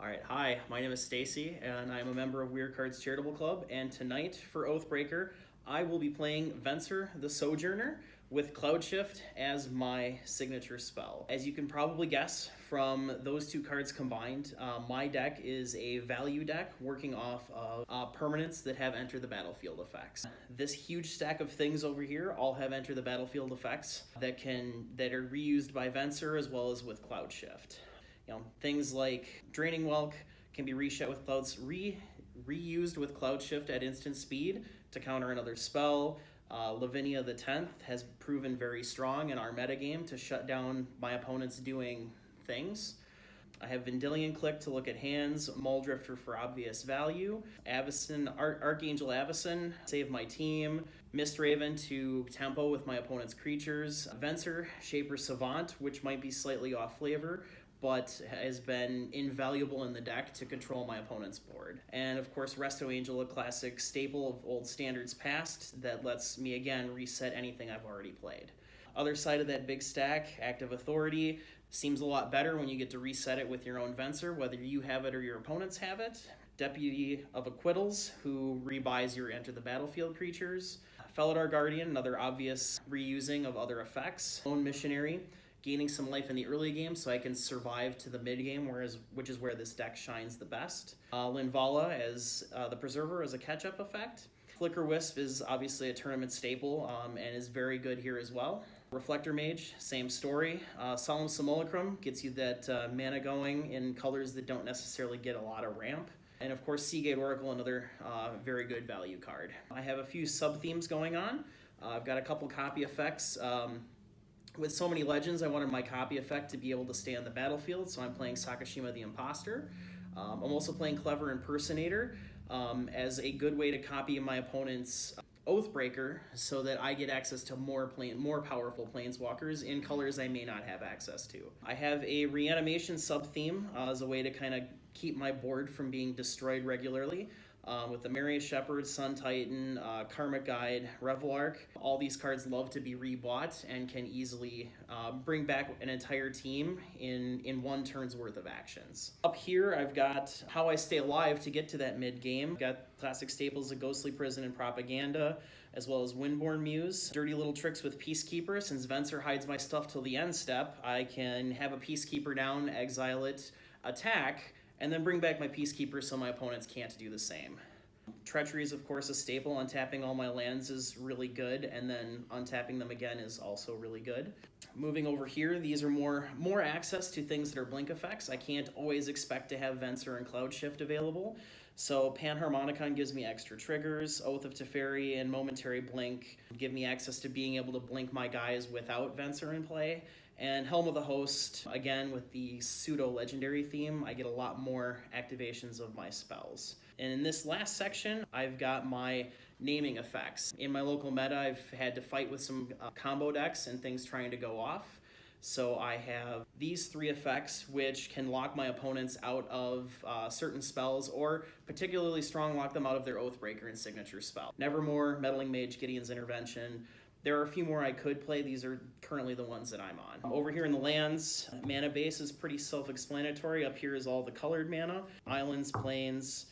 All right, hi, my name is Stacy, and I'm a member of Weirdcards Charitable Club, and tonight for Oathbreaker, I will be playing Venser the Sojourner with Cloud Shift as my signature spell. As you can probably guess from those two cards combined, my deck is a value deck working off of permanents that have enter the battlefield effects. This huge stack of things over here all have enter the battlefield effects that are reused by Venser as well as with Cloud Shift. Things like Draining Welk can be reused with Cloud Shift at instant speed to counter another spell. Lavinia the 10th has proven very strong in our metagame to shut down my opponents doing things. I have Vendilion Click to look at hands, Muldrifter for obvious value, Archangel Avacyn, save my team, Mistraven to tempo with my opponent's creatures, Venser, Shaper Savant, which might be slightly off flavor, but has been invaluable in the deck to control my opponent's board. And of course, Resto Angel, a classic staple of old standards past that lets me again reset anything I've already played. Other side of that big stack, Active Authority, seems a lot better when you get to reset it with your own Venser, whether you have it or your opponents have it. Deputy of Acquittals, who rebuys your Enter the Battlefield creatures. Felidar Guardian, another obvious reusing of other effects. Lone Missionary, gaining some life in the early game so I can survive to the mid game, which is where this deck shines the best. Linvala as the Preserver as a catch-up effect. Flicker Wisp is obviously a tournament staple and is very good here as well. Reflector Mage, same story. Solemn Simulacrum gets you that mana going in colors that don't necessarily get a lot of ramp. And of course, Seagate Oracle, another very good value card. I have a few sub-themes going on. I've got a couple copy effects. With so many legends, I wanted my copy effect to be able to stay on the battlefield, so I'm playing Sakashima the Imposter. I'm also playing Clever Impersonator as a good way to copy my opponent's Oathbreaker so that I get access to more powerful Planeswalkers in colors I may not have access to. I have a Reanimation sub-theme as a way to kind of keep my board from being destroyed regularly. With the Marius Shepherd, Sun Titan, Karmic Guide, Revelark. All these cards love to be rebought and can easily bring back an entire team in one turn's worth of actions. Up here, I've got How I Stay Alive to get to that mid-game. I've got classic staples of Ghostly Prison and Propaganda, as well as Windborn Muse. Dirty little tricks with Peacekeeper. Since Venser hides my stuff till the end step, I can have a Peacekeeper down, exile it, attack, and then bring back my Peacekeeper so my opponents can't do the same. Treachery is of course a staple. Untapping all my lands is really good, and then untapping them again is also really good. Moving over here, these are more access to things that are blink effects. I can't always expect to have Venser and Cloud Shift available, so Panharmonicon gives me extra triggers. Oath of Teferi and Momentary Blink give me access to being able to blink my guys without Venser in play. And Helm of the Host, again with the pseudo-legendary theme, I get a lot more activations of my spells. And in this last section, I've got my naming effects. In my local meta, I've had to fight with some combo decks and things trying to go off. So I have these three effects which can lock my opponents out of certain spells, or particularly strong lock them out of their Oathbreaker and signature spell. Nevermore, Meddling Mage, Gideon's Intervention. There are a few more I could play. These are currently the ones that I'm on. Over here in the lands, mana base is pretty self-explanatory. Up here is all the colored mana. Islands, plains,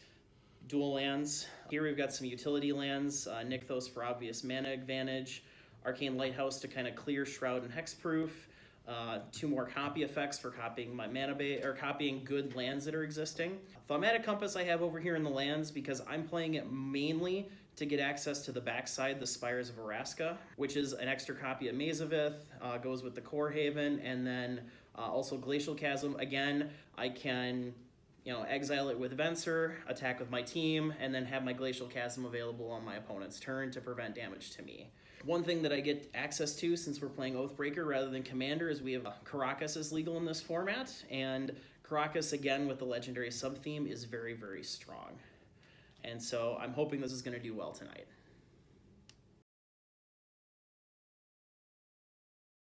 dual lands. Here we've got some utility lands. Nykthos for obvious mana advantage. Arcane Lighthouse to kind of clear Shroud and Hexproof. Two more copy effects for copying my mana base, or copying good lands that are existing. Thaumatic Compass I have over here in the lands because I'm playing it mainly to get access to the backside, the Spires of Araska, which is an extra copy of Maze of Ith, goes with the Core Haven, and then also Glacial Chasm. Again, I can exile it with Venser, attack with my team, and then have my Glacial Chasm available on my opponent's turn to prevent damage to me. One thing that I get access to since we're playing Oathbreaker rather than Commander is we have Karakas is legal in this format, and Karakas, again with the legendary sub-theme, is very, very strong. And so I'm hoping this is going to do well tonight.